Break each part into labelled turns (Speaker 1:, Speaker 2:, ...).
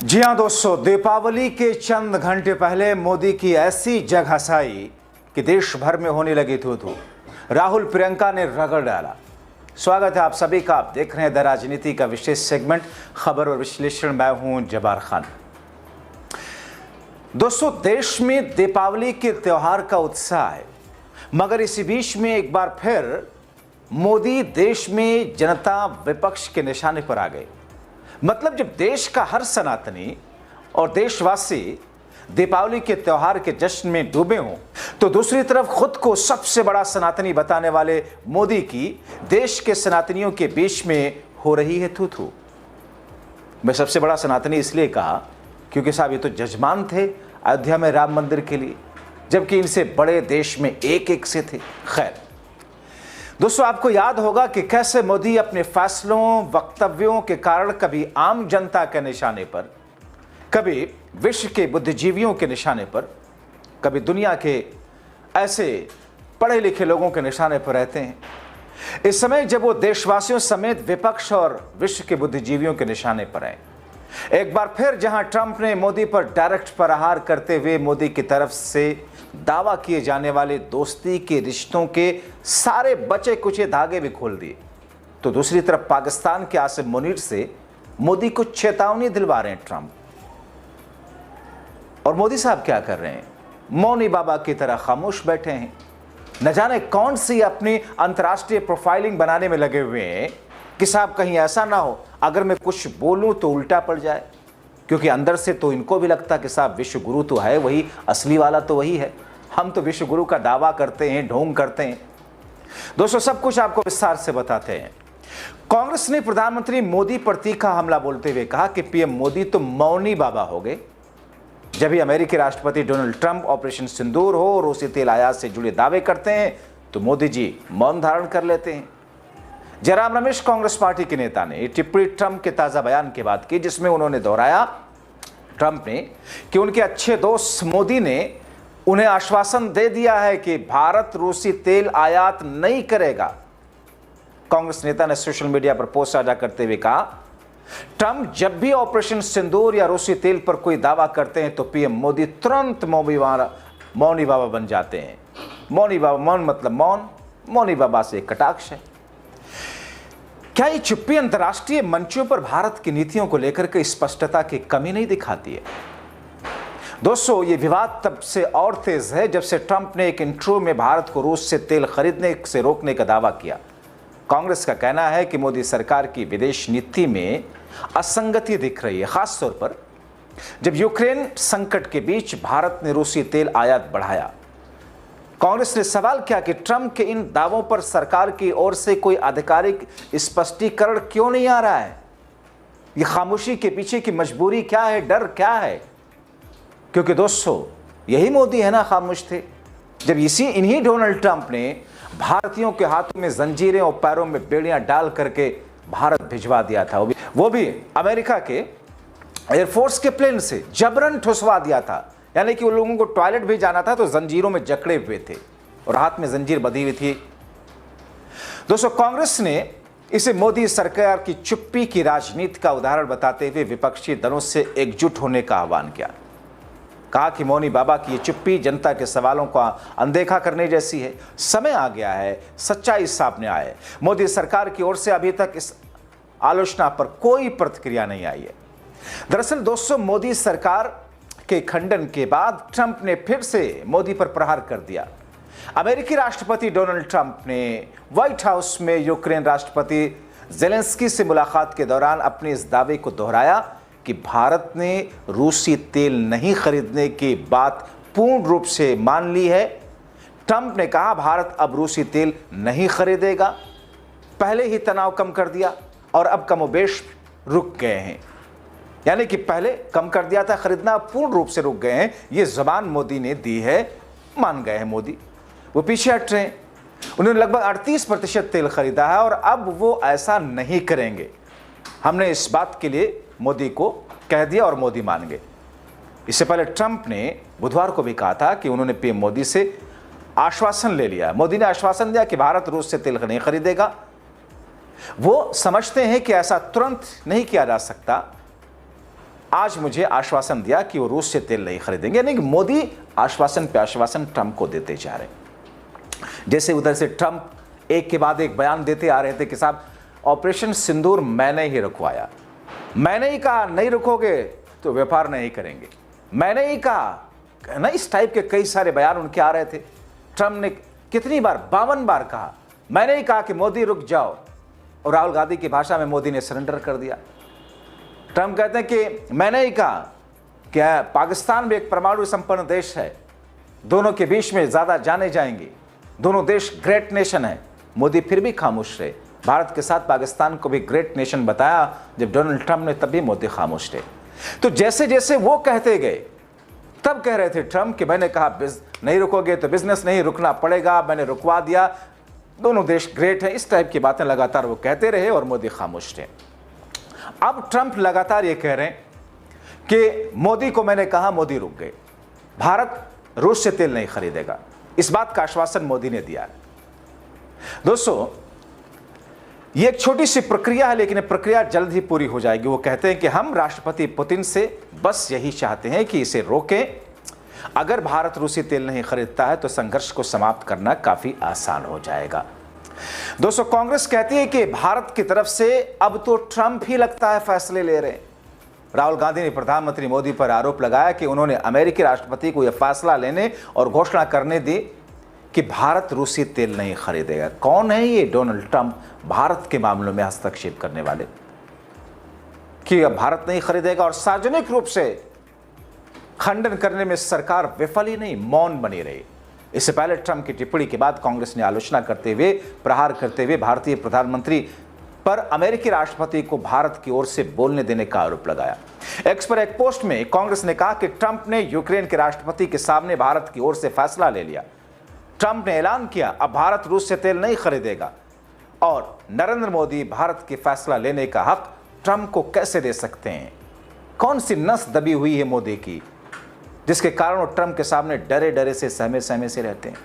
Speaker 1: जी हाँ दोस्तों, दीपावली के चंद घंटे पहले मोदी की ऐसी जगहसाई कि देश भर में होने लगी थू। राहुल प्रियंका ने रगड़ डाला। स्वागत है आप सभी का। आप देख रहे हैं द राजनीति का विशेष सेगमेंट खबर और विश्लेषण। मैं हूं जब्बार खान। दोस्तों, देश में दीपावली के त्योहार का उत्साह है, मगर इसी बीच में एक बार फिर मोदी देश में जनता विपक्ष के निशाने पर आ गए। मतलब जब देश का हर सनातनी और देशवासी दीपावली के त्योहार के जश्न में डूबे हों, तो दूसरी तरफ खुद को सबसे बड़ा सनातनी बताने वाले मोदी की देश के सनातनियों के बीच में हो रही है थू। मैं सबसे बड़ा सनातनी इसलिए कहा क्योंकि साहब ये तो जजमान थे अयोध्या में राम मंदिर के लिए, जबकि इनसे बड़े देश में एक से थे। खैर दोस्तों, आपको याद होगा कि कैसे मोदी अपने फैसलों वक्तव्यों के कारण कभी आम जनता के निशाने पर, कभी विश्व के बुद्धिजीवियों के निशाने पर, कभी दुनिया के ऐसे पढ़े लिखे लोगों के निशाने पर रहते हैं। इस समय जब वो देशवासियों समेत विपक्ष और विश्व के बुद्धिजीवियों के निशाने पर हैं, एक बार फिर जहां ट्रंप ने मोदी पर डायरेक्ट प्रहार करते हुए मोदी की तरफ से दावा किए जाने वाले दोस्ती के रिश्तों के सारे बचे कुचे धागे भी खोल दिए, तो दूसरी तरफ पाकिस्तान के आसिम मुनीर से मोदी को चेतावनी दिलवा रहे हैं ट्रंप। और मोदी साहब क्या कर रहे हैं? मौनी बाबा की तरह खामोश बैठे हैं। न जाने कौन सी अपनी अंतर्राष्ट्रीय प्रोफाइलिंग बनाने में लगे हुए हैं कि साहब कहीं ऐसा ना हो अगर मैं कुछ बोलूं तो उल्टा पड़ जाए, क्योंकि अंदर से तो इनको भी लगता कि साहब विश्व गुरु तो है वही, असली वाला तो वही है। हम तो विश्व गुरु का दावा करते हैं, ढोंग करते हैं। दोस्तों, सब कुछ आपको विस्तार से बताते हैं। कांग्रेस ने प्रधानमंत्री मोदी पर तीखा हमला बोलते हुए कहा कि पीएम मोदी तो मौनी बाबा हो गए। जब भी अमेरिकी राष्ट्रपति डोनाल्ड ट्रंप ऑपरेशन सिंदूर हो और रूसी तेल आयात से जुड़े दावे करते हैं तो मोदी जी मौन धारण कर लेते हैं। जयराम रमेश कांग्रेस पार्टी के नेता ने टिप्पणी ट्रंप के ताजा बयान के बाद की, जिसमें उन्होंने दोहराया ट्रंप ने कि उनके अच्छे दोस्त मोदी ने उन्हें आश्वासन दे दिया है कि भारत रूसी तेल आयात नहीं करेगा। कांग्रेस नेता ने सोशल मीडिया पर पोस्ट साझा करते हुए कहा, ट्रंप जब भी ऑपरेशन सिंदूर या रूसी तेल पर कोई दावा करते हैं तो पीएम मोदी तुरंत मौनी बाबा बन जाते हैं। मौनी बाबा, मौन मतलब मौन, मौनी बाबा से एक कटाक्ष है। क्या ये चुप्पी अंतर्राष्ट्रीय मंचों पर भारत की नीतियों को लेकर के स्पष्टता की कमी नहीं दिखाती है? दोस्तों, ये विवाद तब से और तेज है जब से ट्रंप ने एक इंटरव्यू में भारत को रूस से तेल खरीदने से रोकने का दावा किया। कांग्रेस का कहना है कि मोदी सरकार की विदेश नीति में असंगति दिख रही है, खासतौर पर जब यूक्रेन संकट के बीच भारत ने रूसी तेल आयात बढ़ाया। कांग्रेस ने सवाल किया कि ट्रंप के इन दावों पर सरकार की ओर से कोई आधिकारिक स्पष्टीकरण क्यों नहीं आ रहा है? ये खामोशी के पीछे की मजबूरी क्या है, डर क्या है? क्योंकि दोस्तों, यही मोदी है ना खामोश थे जब इन्हीं डोनाल्ड ट्रंप ने भारतीयों के हाथों में जंजीरें और पैरों में बेड़ियां डाल करके भारत भिजवा दिया था। वो भी अमेरिका के एयरफोर्स के प्लेन से जबरन ठुसवा दिया था। यानी कि उन लोगों को टॉयलेट भी जाना था तो जंजीरों में जकड़े हुए थे और हाथ में जंजीर बंधी हुई थी। दोस्तों, कांग्रेस ने इसे मोदी सरकार की चुप्पी की राजनीति का उदाहरण बताते हुए विपक्षी दलों से एकजुट होने का आह्वान किया। कहा कि मौनी बाबा की ये चुप्पी जनता के सवालों का अनदेखा करने जैसी है। समय आ गया है, सच्चाई सामने आए। मोदी सरकार की ओर से अभी तक इस आलोचना पर कोई प्रतिक्रिया नहीं आई है। दरअसल दोस्तों, मोदी सरकार के खंडन के बाद ट्रंप ने फिर से मोदी पर प्रहार कर दिया। अमेरिकी राष्ट्रपति डोनाल्ड ट्रंप ने व्हाइट हाउस में यूक्रेन राष्ट्रपति ज़ेलेंस्की से मुलाकात के दौरान अपने इस दावे को दोहराया कि भारत ने रूसी तेल नहीं खरीदने की बात पूर्ण रूप से मान ली है। ट्रंप ने कहा, भारत अब रूसी तेल नहीं खरीदेगा। पहले ही तनाव कम कर दिया और अब कमोबेश रुक गए हैं। यानी कि पहले कम कर दिया था खरीदना, पूर्ण रूप से रुक गए हैं। ये जबान मोदी ने दी है, मान गए हैं मोदी। वो पीछे हट रहे हैं। उन्होंने लगभग 38% तेल खरीदा है और अब वो ऐसा नहीं करेंगे। हमने इस बात के लिए मोदी को कह दिया और मोदी मान गए। इससे पहले ट्रंप ने बुधवार को भी कहा था कि उन्होंने पीएम मोदी से आश्वासन ले लिया। मोदी ने आश्वासन दिया कि भारत रूस से तेल नहीं खरीदेगा। वो समझते हैं कि ऐसा तुरंत नहीं किया जा सकता, आज मुझे आश्वासन दिया कि वो रूस से तेल नहीं खरीदेंगे। यानी कि मोदी आश्वासन पे आश्वासन ट्रंप को देते जा रहे हैं। जैसे उधर से ट्रंप एक के बाद एक बयान देते आ रहे थे कि साहब ऑपरेशन सिंदूर मैंने ही रुकवाया, मैंने ही कहा नहीं रुकोगे तो व्यापार नहीं करेंगे, मैंने ही कहा ना, इस टाइप के कई सारे बयान उनके आ रहे थे। ट्रंप ने कितनी बार, 52 बार कहा मैंने ही कहा कि मोदी रुक जाओ, और राहुल गांधी की भाषा में मोदी ने सरेंडर कर दिया। ट्रंप कहते हैं कि मैंने ही कहा कि पाकिस्तान भी एक परमाणु संपन्न देश है, दोनों के बीच में ज्यादा जाने जाएंगे, दोनों देश ग्रेट नेशन है। मोदी फिर भी खामोश रहे। भारत के साथ पाकिस्तान को भी ग्रेट नेशन बताया जब डोनाल्ड ट्रंप ने, तभी मोदी खामोश रहे। तो जैसे जैसे वो कहते गए, तब कह रहे थे ट्रंप कि मैंने कहा नहीं रुकोगे तो बिजनेस नहीं रुकना पड़ेगा, मैंने रुकवा दिया, दोनों देश ग्रेट हैं। इस टाइप की बातें लगातार वो कहते रहे और मोदी खामोश रहे। अब ट्रंप लगातार ये कह रहे हैं कि मोदी को मैंने कहा, मोदी रुक गए, भारत रूस से तेल नहीं खरीदेगा। इस बात का आश्वासन मोदी ने दिया। दोस्तों, ये एक छोटी सी प्रक्रिया है, लेकिन प्रक्रिया जल्द ही पूरी हो जाएगी। वो कहते हैं कि हम राष्ट्रपति पुतिन से बस यही चाहते हैं कि इसे रोकें। अगर भारत रूसी तेल नहीं खरीदता है तो संघर्ष को समाप्त करना काफी आसान हो जाएगा। दोस्तों, कांग्रेस कहती है कि भारत की तरफ से अब तो ट्रंप ही लगता है फैसले ले रहे हैं। राहुल गांधी ने प्रधानमंत्री मोदी पर आरोप लगाया कि उन्होंने अमेरिकी राष्ट्रपति को यह फैसला लेने और घोषणा करने दी कि भारत रूसी तेल नहीं खरीदेगा। कौन है ये डोनाल्ड ट्रंप, भारत के मामलों में हस्तक्षेप करने वाले, कि अब भारत नहीं खरीदेगा, और सार्वजनिक रूप से खंडन करने में सरकार विफल ही नहीं, मौन बनी रही। इससे पहले ट्रंप की टिप्पणी के बाद कांग्रेस ने आलोचना करते हुए, प्रहार करते हुए भारतीय प्रधानमंत्री पर अमेरिकी राष्ट्रपति को भारत की ओर से बोलने देने का आरोप लगाया। एक्स पर एक पोस्ट में कांग्रेस ने कहा कि ट्रंप ने यूक्रेन के राष्ट्रपति के सामने भारत की ओर से फैसला ले लिया। ट्रंप ने ऐलान किया अब भारत रूस से तेल नहीं खरीदेगा, और नरेंद्र मोदी भारत के फैसला लेने का हक ट्रंप को कैसे दे सकते हैं? कौन सी नस दबी हुई है मोदी की, जिसके कारण वो ट्रंप के सामने डरे डरे से, सहमे सहमे से रहते हैं?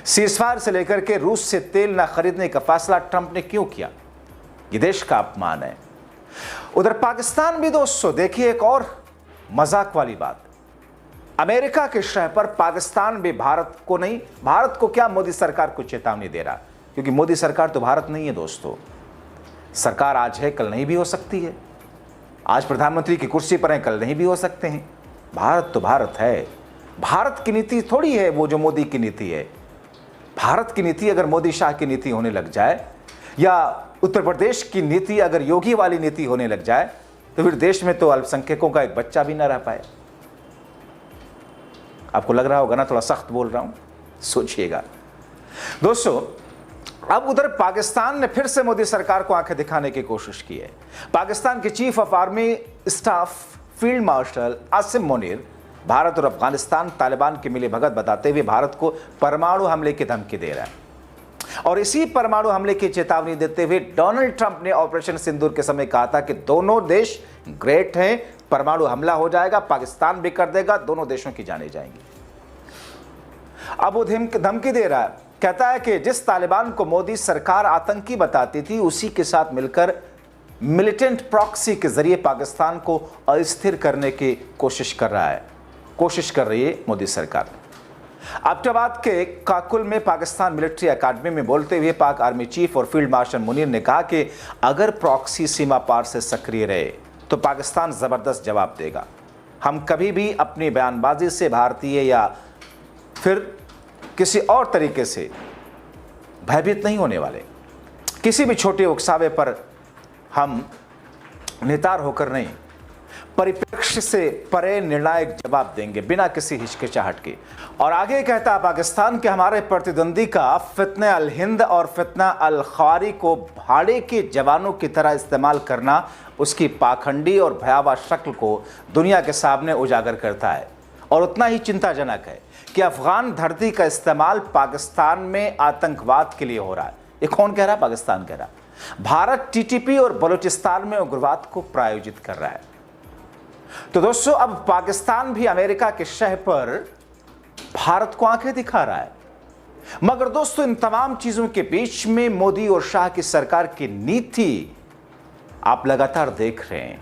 Speaker 1: सीजफायर से लेकर के रूस से तेल न खरीदने का फैसला ट्रंप ने क्यों किया? ये देश का अपमान है। उधर पाकिस्तान भी दोस्तों, देखिए एक और मजाक वाली बात, अमेरिका के शह पर पाकिस्तान भी भारत को नहीं, भारत को क्या, मोदी सरकार को चेतावनी दे रहा, क्योंकि मोदी सरकार तो भारत नहीं है दोस्तों। सरकार आज है, कल नहीं भी हो सकती है। आज प्रधानमंत्री की कुर्सी पर है, कल नहीं भी हो सकते हैं। भारत तो भारत है। भारत की नीति थोड़ी है वो जो मोदी की नीति है। भारत की नीति अगर मोदी शाह की नीति होने लग जाए, या उत्तर प्रदेश की नीति अगर योगी वाली नीति होने लग जाए, तो फिर देश में तो अल्पसंख्यकों का एक बच्चा भी ना रह पाए। आपको लग रहा होगा ना थोड़ा सख्त बोल रहा हूं, सोचिएगा दोस्तों। अब उधर पाकिस्तान ने फिर से मोदी सरकार को आंखें दिखाने की कोशिश की है। पाकिस्तान के chief of army staff field marshal Asim Munir Bharat और अफगानिस्तान तालिबान की मिलीभगत बताते हुए भारत को परमाणु हमले की धमकी दे रहा है, और इसी परमाणु हमले की चेतावनी देते हुए डोनाल्ड ट्रंप ने ऑपरेशन सिंदूर के समय कहा था कि दोनों देश ग्रेट हैं, परमाणु हमला हो जाएगा, पाकिस्तान भी कर देगा, दोनों देशों की जानें जाएंगी। अब वो धमकी दे रहा है, कहता है कि जिस तालिबान को मोदी सरकार आतंकी बताती थी, उसी के साथ मिलकर मिलिटेंट प्रॉक्सी के जरिए पाकिस्तान को अस्थिर करने की कोशिश कर रही है मोदी सरकार। अब्टाबाद के काकुल में पाकिस्तान मिलिट्री एकेडमी में बोलते हुए पाक आर्मी चीफ और फील्ड मार्शल मुनीर ने कहा कि अगर प्रॉक्सी सीमा पार से सक्रिय रहे तो पाकिस्तान जबरदस्त जवाब देगा। हम कभी भी अपनी बयानबाजी से भारतीय या फिर किसी और तरीके से भयभीत नहीं होने वाले। किसी भी छोटे उकसावे पर हम नितार होकर नहीं, परिप्रेक्ष्य से परे निर्णायक जवाब देंगे बिना किसी हिचकिचाहट के। और आगे कहता पाकिस्तान के हमारे प्रतिद्वंदी का फितना अल हिंद और फितना अल ख्वारी को भाड़े के जवानों की तरह इस्तेमाल करना उसकी पाखंडी और भयावह शक्ल को दुनिया के सामने उजागर करता है। और उतना ही चिंताजनक है कि अफगान धरती का इस्तेमाल पाकिस्तान में आतंकवाद के लिए हो रहा है। ये कौन कह रहा है? पाकिस्तान कह रहा है। भारत टीटीपी और बलूचिस्तान में उग्रवाद को प्रायोजित कर रहा है। तो दोस्तों, अब पाकिस्तान भी अमेरिका के शह पर भारत को आंखें दिखा रहा है। मगर दोस्तों, इन तमाम चीजों के बीच में मोदी और शाह की सरकार की नीति आप लगातार देख रहे हैं।